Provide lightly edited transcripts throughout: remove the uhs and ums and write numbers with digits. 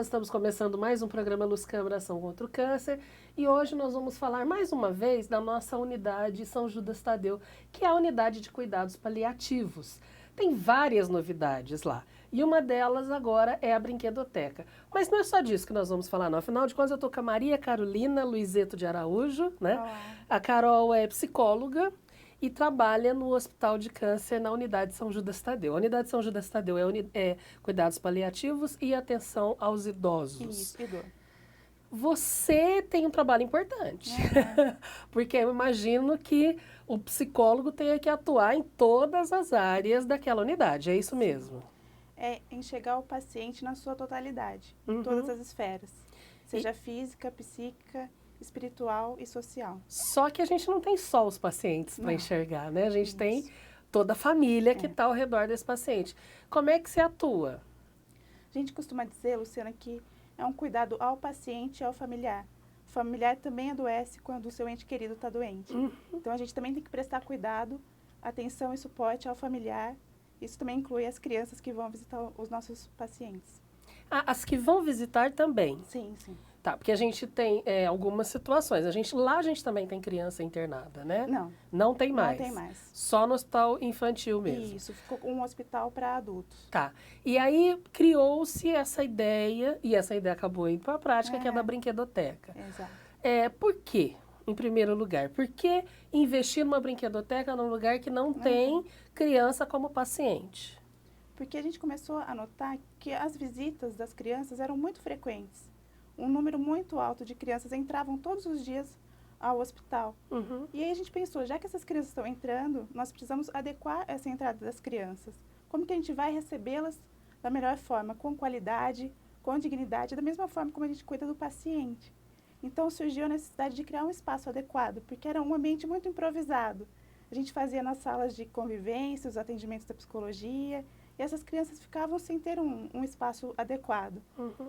nós estamos começando mais um programa Luz Câmara Ação contra o Câncer e hoje nós vamos falar mais uma vez da nossa unidade São Judas Tadeu, que é a unidade de cuidados paliativos. Tem várias novidades lá e uma delas agora é a brinquedoteca. Mas não é só disso que nós vamos falar não, afinal de contas eu estou com a Maria Carolina Luizeto de Araújo, né? Olá. A Carol é psicóloga e trabalha no Hospital de Câncer na Unidade São Judas Tadeu. A Unidade São Judas Tadeu é cuidados paliativos e atenção aos idosos. Isso, idoso. Você tem um trabalho importante, porque eu imagino que o psicólogo tenha que atuar em todas as áreas daquela unidade, é isso mesmo? É enxergar o paciente na sua totalidade, em todas as esferas, seja física, psíquica, espiritual e social. Só que a gente não tem só os pacientes para enxergar, né? A gente tem toda a família que está ao redor desse paciente. Como é que você atua? A gente costuma dizer, Luciana, que é um cuidado ao paciente e ao familiar. O familiar também adoece quando o seu ente querido está doente. Então, a gente também tem que prestar cuidado, atenção e suporte ao familiar. Isso também inclui as crianças que vão visitar os nossos pacientes. Ah, as que vão visitar também? Sim, sim. Tá, porque a gente tem algumas situações. Lá a gente também tem criança internada, né? Não. Não tem mais? Não tem mais. Só no hospital infantil mesmo? Isso, ficou um hospital para adultos. Tá. E aí criou-se essa ideia, e essa ideia acabou indo para a prática, que é da brinquedoteca. Exato. Por quê? Em primeiro lugar, por que investir numa brinquedoteca num lugar que não tem criança como paciente? Porque a gente começou a notar que as visitas das crianças eram muito frequentes. Um número muito alto de crianças entravam todos os dias ao hospital. E aí a gente pensou, já que essas crianças estão entrando, nós precisamos adequar essa entrada das crianças. Como que a gente vai recebê-las da melhor forma, com qualidade, com dignidade, da mesma forma como a gente cuida do paciente. Então surgiu a necessidade de criar um espaço adequado, porque era um ambiente muito improvisado. A gente fazia nas salas de convivência, os atendimentos da psicologia, e essas crianças ficavam sem ter um espaço adequado.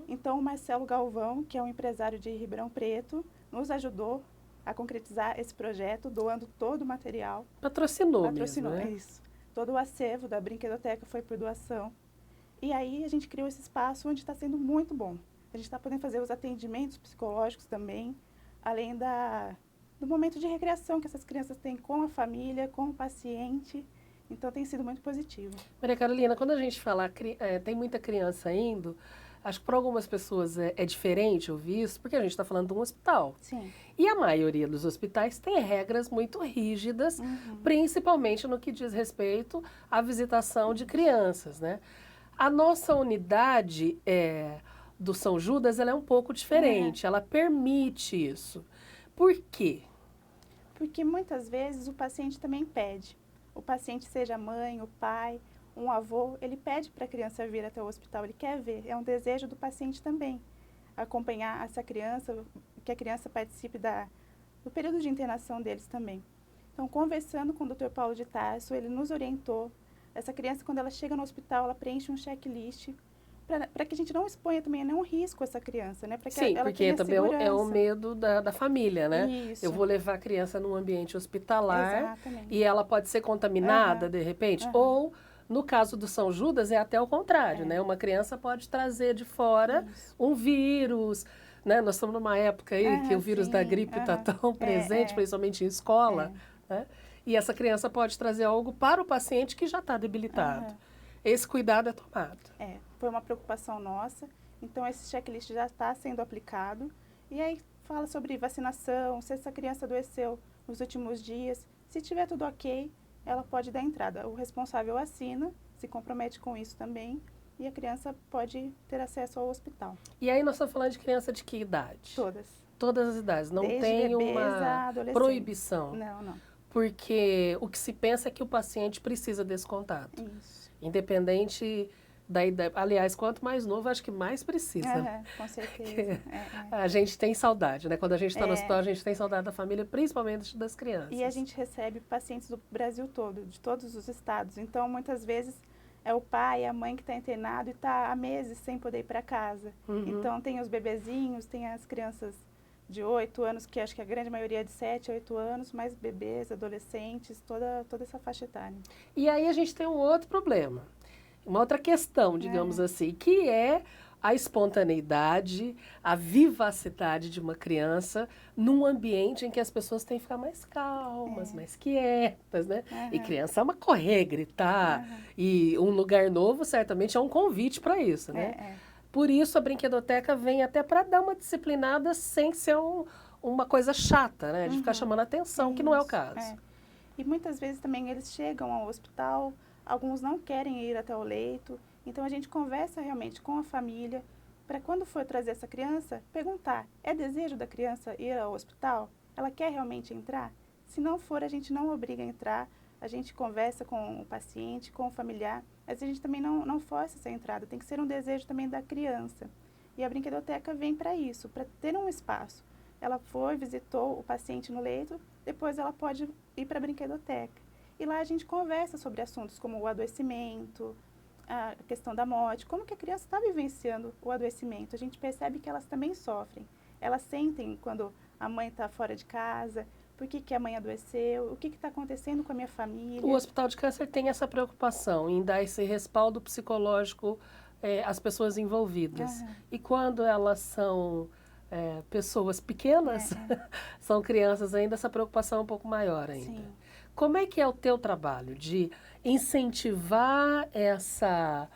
Então, o Marcelo Galvão, que é um empresário de Ribeirão Preto, nos ajudou a concretizar esse projeto, doando todo o material. Patrocinou mesmo, né? Isso. Todo o acervo da brinquedoteca foi por doação. E aí, a gente criou esse espaço onde está sendo muito bom. A gente está podendo fazer os atendimentos psicológicos também, além do momento de recreação que essas crianças têm com a família, com o paciente. Então, tem sido muito positivo. Maria Carolina, quando a gente fala, tem muita criança indo, acho que para algumas pessoas é diferente ouvir isso, porque a gente está falando de um hospital. Sim. E a maioria dos hospitais tem regras muito rígidas, principalmente no que diz respeito à visitação de crianças, né? A nossa unidade do São Judas, ela é um pouco diferente, ela permite isso. Por quê? Porque muitas vezes o paciente também pede. O paciente, seja a mãe, o pai, um avô, ele pede para a criança vir até o hospital, ele quer ver, é um desejo do paciente também, acompanhar essa criança, que a criança participe do período de internação deles também. Então, conversando com o Dr. Paulo de Tarso, ele nos orientou, essa criança, quando ela chega no hospital, ela preenche um checklist, para que a gente não exponha também nenhum risco a essa criança, né? Pra que Sim, ela porque também é o segurança. medo da família, né? Isso. Eu vou levar a criança num ambiente hospitalar. Exatamente. E ela pode ser contaminada de repente, ou no caso do São Judas é até o contrário, né? Uma criança pode trazer de fora um vírus, né? Nós estamos numa época aí que o vírus da gripe está tão presente, principalmente em escola, né? E essa criança pode trazer algo para o paciente que já está debilitado. Esse cuidado é tomado. Foi uma preocupação nossa. Então, esse checklist já está sendo aplicado. E aí, fala sobre vacinação, se essa criança adoeceu nos últimos dias. Se tiver tudo ok, ela pode dar entrada. O responsável assina, se compromete com isso também. E a criança pode ter acesso ao hospital. E aí, nós estamos falando de criança de que idade? Todas. Todas as idades. Não Desde tem bebês a uma adolescentes. proibição. Não, não. Porque o que se pensa é que o paciente precisa desse contato. Isso. Independente da idade. Aliás, quanto mais novo, acho que mais precisa. Com certeza. A gente tem saudade, né? Quando a gente está no hospital, a gente tem saudade da família, principalmente das crianças. E a gente recebe pacientes do Brasil todo, de todos os estados. Então, muitas vezes, é o pai, a mãe que está internado e está há meses sem poder ir para casa. Então, tem os bebezinhos, tem as crianças de 8 anos, que acho que a grande maioria é de 7 a 8 anos, mais bebês, adolescentes, toda essa faixa etária. E aí a gente tem um outro problema, uma outra questão, digamos assim, que é a espontaneidade, a vivacidade de uma criança num ambiente em que as pessoas têm que ficar mais calmas, mais quietas, né? E criança é uma correr, gritar, e um lugar novo certamente é um convite para isso, né? Por isso a brinquedoteca vem até para dar uma disciplinada sem ser uma coisa chata, né? De ficar chamando atenção, que não é o caso. E muitas vezes também eles chegam ao hospital, alguns não querem ir até o leito, então a gente conversa realmente com a família, para quando for trazer essa criança, perguntar, é desejo da criança ir ao hospital? Ela quer realmente entrar? Se não for, a gente não obriga a entrar, a gente conversa com o paciente, com o familiar, mas a gente também não força essa entrada, tem que ser um desejo também da criança. E a brinquedoteca vem para isso, para ter um espaço. Ela foi, visitou o paciente no leito, depois ela pode ir para a brinquedoteca. E lá a gente conversa sobre assuntos como o adoecimento, a questão da morte, como que a criança está vivenciando o adoecimento. A gente percebe que elas também sofrem. Elas sentem quando a mãe está fora de casa, por que a mãe adoeceu, o que está acontecendo com a minha família. O Hospital de Câncer tem essa preocupação em dar esse respaldo psicológico às pessoas envolvidas. E quando elas são pessoas pequenas, são crianças ainda, essa preocupação é um pouco maior ainda. Sim. Como é que é o teu trabalho de incentivar essa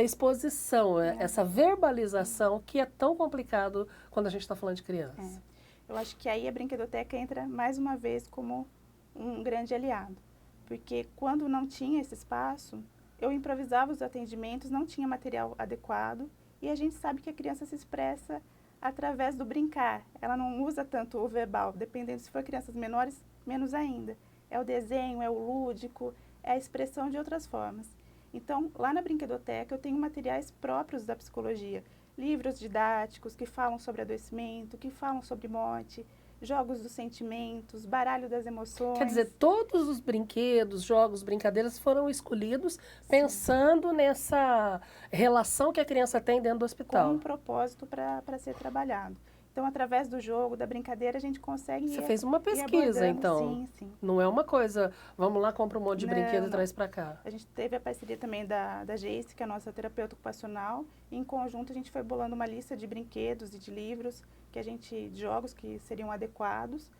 exposição, essa verbalização que é tão complicado quando a gente está falando de criança? Eu acho que aí a brinquedoteca entra mais uma vez como um grande aliado, porque quando não tinha esse espaço, eu improvisava os atendimentos, não tinha material adequado, e a gente sabe que a criança se expressa através do brincar. Ela não usa tanto o verbal, dependendo se for crianças menores, menos ainda. É o desenho, é o lúdico, é a expressão de outras formas. Então, lá na brinquedoteca eu tenho materiais próprios da psicologia, livros didáticos que falam sobre adoecimento, que falam sobre morte, jogos dos sentimentos, baralho das emoções. Quer dizer, todos os brinquedos, jogos, brincadeiras foram escolhidos pensando nessa relação que a criança tem dentro do hospital. Com um propósito para ser trabalhado. Então, através do jogo, da brincadeira, a gente consegue Você fez uma pesquisa, então. Sim. Não é uma coisa, vamos lá, compra um monte de brinquedo e traz para cá. A gente teve a parceria também da Geice, que é a nossa terapeuta ocupacional. E, em conjunto, a gente foi bolando uma lista de brinquedos e de livros, de jogos que seriam adequados,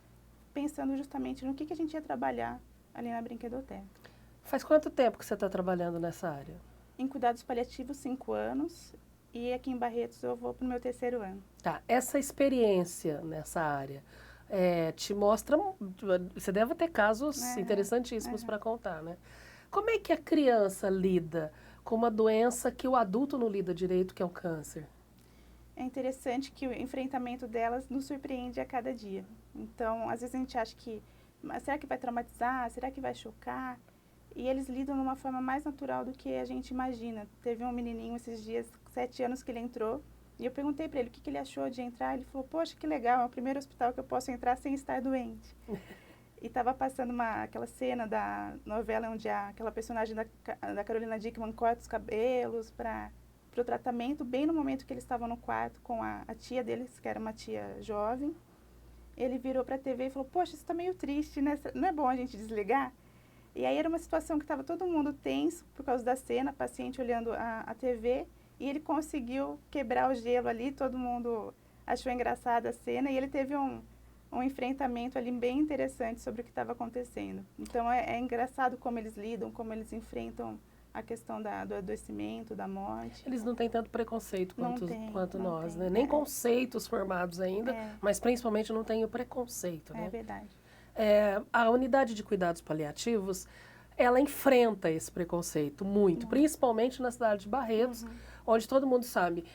pensando justamente no que a gente ia trabalhar ali na brinquedoteca. Faz quanto tempo que você está trabalhando nessa área? Em cuidados paliativos, 5 anos. E aqui em Barretos eu vou para o meu 3º ano. Tá, essa experiência nessa área te mostra, você deve ter casos interessantíssimos para contar, né? Como é que a criança lida com uma doença que o adulto não lida direito, que é o câncer? É interessante que o enfrentamento delas nos surpreende a cada dia. Então, às vezes a gente acha que, será que vai traumatizar? Será que vai chocar? E eles lidam de uma forma mais natural do que a gente imagina. Teve um menininho esses dias, 7 anos, que ele entrou, e eu perguntei para ele o que ele achou de entrar. Ele falou, poxa, que legal, é o primeiro hospital que eu posso entrar sem estar doente. E estava passando aquela cena da novela onde aquela personagem da Carolina Dickman corta os cabelos para o tratamento, bem no momento que eles estavam no quarto com a tia deles, que era uma tia jovem. Ele virou para a TV e falou, poxa, isso está meio triste, né? Não é bom a gente desligar? E aí era uma situação que estava todo mundo tenso por causa da cena, paciente olhando a TV, e ele conseguiu quebrar o gelo ali, todo mundo achou engraçada a cena, e ele teve um enfrentamento ali bem interessante sobre o que estava acontecendo. Então é engraçado como eles lidam, como eles enfrentam a questão do adoecimento, da morte. Eles não têm tanto preconceito quanto nós, né? Tem, Nem conceitos formados ainda, mas principalmente não tem o preconceito, né? É verdade. A unidade de cuidados paliativos, ela enfrenta esse preconceito muito, principalmente na cidade de Barretos, onde todo mundo sabe,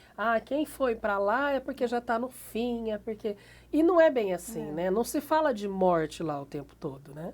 quem foi para lá é porque já está no fim, é porque... E não é bem assim, né? Não se fala de morte lá o tempo todo, né?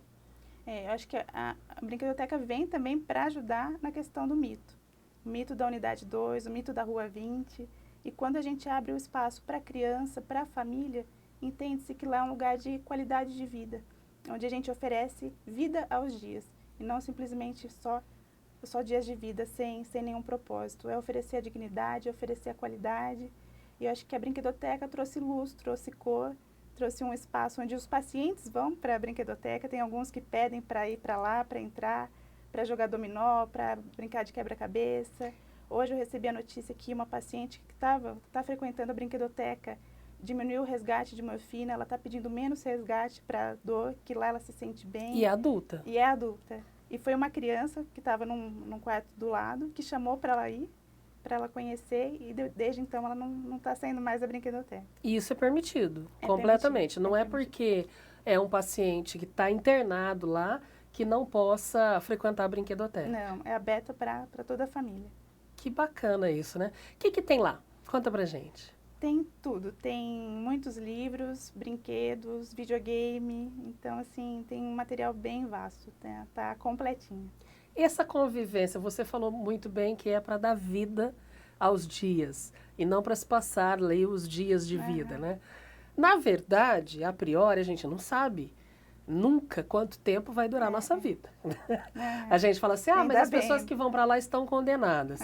Eu acho que a brinquedoteca vem também para ajudar na questão do mito. O mito da unidade 2, o mito da Rua 20. E quando a gente abre o espaço para a criança, para a família, entende-se que lá é um lugar de qualidade de vida, onde a gente oferece vida aos dias, e não simplesmente só dias de vida sem nenhum propósito. É oferecer a dignidade, é oferecer a qualidade. E eu acho que a brinquedoteca trouxe luz, trouxe cor, trouxe um espaço onde os pacientes vão para a brinquedoteca. Tem alguns que pedem para ir para lá, para entrar, para jogar dominó, para brincar de quebra-cabeça. Hoje eu recebi a notícia que uma paciente que está frequentando a brinquedoteca diminuiu o resgate de morfina, ela está pedindo menos resgate para dor, que lá ela se sente bem. E é adulta. E é adulta. E foi uma criança que estava num quarto do lado, que chamou para ela ir, para ela conhecer, e desde então ela não está saindo mais da brinquedoteca. E isso é permitido, completamente. Permitido, não é porque é um paciente que está internado lá que não possa frequentar a brinquedoteca. Não, é aberta para toda a família. Que bacana isso, né? O que tem lá? Conta pra gente. Tem tudo, tem muitos livros, brinquedos, videogame, então assim, tem um material bem vasto, né? Tá completinho. Essa convivência, você falou muito bem que é para dar vida aos dias e não para se passar ali os dias de vida, né? Na verdade, a priori, a gente não sabe nunca quanto tempo vai durar a nossa vida. A gente fala assim, mas as pessoas que vão para lá estão condenadas.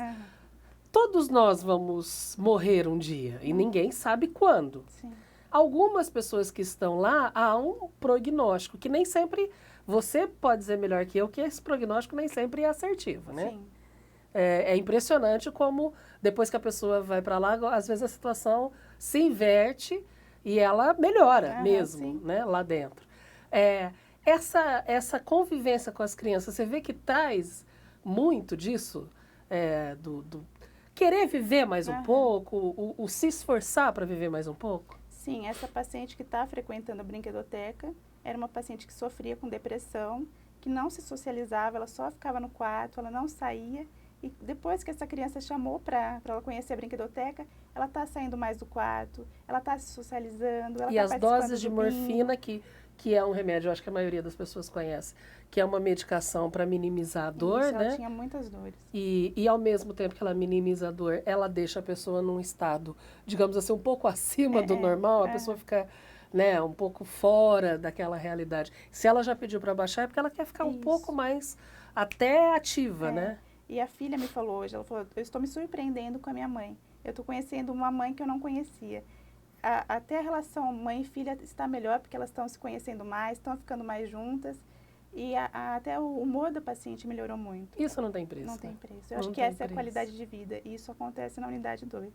Todos nós vamos morrer um dia e ninguém sabe quando. Sim. Algumas pessoas que estão lá, há um prognóstico, que nem sempre, você pode dizer melhor que eu, que esse prognóstico nem sempre é assertivo, né? Sim. É impressionante como, depois que a pessoa vai para lá, às vezes a situação se inverte e ela melhora mesmo, né, lá dentro. Essa convivência com as crianças, você vê que traz muito disso, do querer viver mais um pouco, o se esforçar para viver mais um pouco? Sim, essa paciente que está frequentando a brinquedoteca era uma paciente que sofria com depressão, que não se socializava, ela só ficava no quarto, ela não saía. E depois que essa criança chamou para ela conhecer a brinquedoteca, ela está saindo mais do quarto, ela está se socializando, ela e está as doses de morfina, que é um remédio, eu acho que a maioria das pessoas conhece, que é uma medicação para minimizar a dor, isso, né? Ela tinha muitas dores. E ao mesmo tempo que ela minimiza a dor, ela deixa a pessoa num estado, digamos assim, um pouco acima do normal, a pessoa fica, né, um pouco fora daquela realidade. Se ela já pediu para baixar, é porque ela quer ficar um pouco mais até ativa, né? E a filha me falou hoje, ela falou, eu estou me surpreendendo com a minha mãe. Eu estou conhecendo uma mãe que eu não conhecia. Até a relação mãe e filha está melhor, porque elas estão se conhecendo mais, estão ficando mais juntas. E até o humor da paciente melhorou muito. Isso não tem preço. Não tem preço. Eu acho que essa é a qualidade de vida. E isso acontece na unidade 2.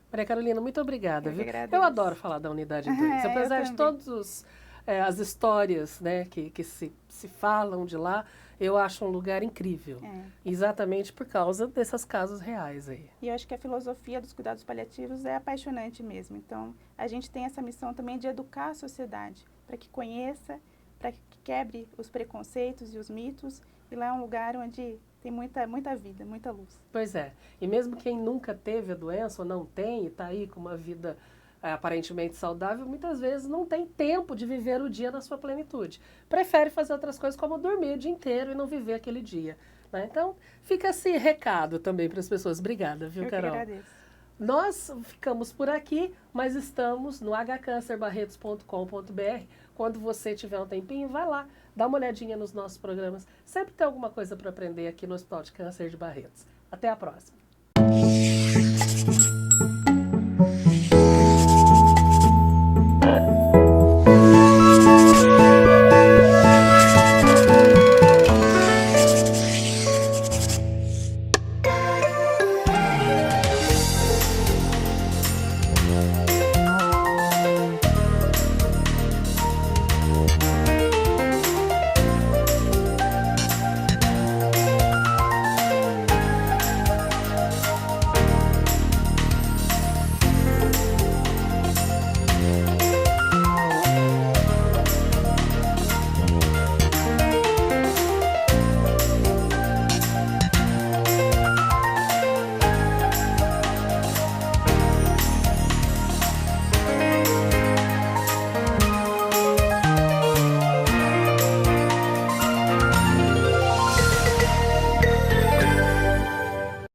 Maria Carolina, muito obrigada. Eu adoro falar da unidade 2. Apesar de todas as histórias, né, que se falam de lá, eu acho um lugar incrível. Exatamente por causa desses casos reais aí. E eu acho que a filosofia dos cuidados paliativos é apaixonante mesmo. Então, a gente tem essa missão também de educar a sociedade, para que conheça, para que quebre os preconceitos e os mitos. E lá é um lugar onde tem muita vida, muita luz. Pois é. E mesmo quem nunca teve a doença ou não tem e está aí com uma vida aparentemente saudável, muitas vezes não tem tempo de viver o dia na sua plenitude. Prefere fazer outras coisas como dormir o dia inteiro e não viver aquele dia, né? Então, fica esse recado também para as pessoas. Obrigada, viu, Carol? Eu que agradeço. Nós ficamos por aqui, mas estamos no hcancerbarretos.com.br. Quando você tiver um tempinho, vai lá, dá uma olhadinha nos nossos programas. Sempre tem alguma coisa para aprender aqui no Hospital de Câncer de Barretos. Até a próxima.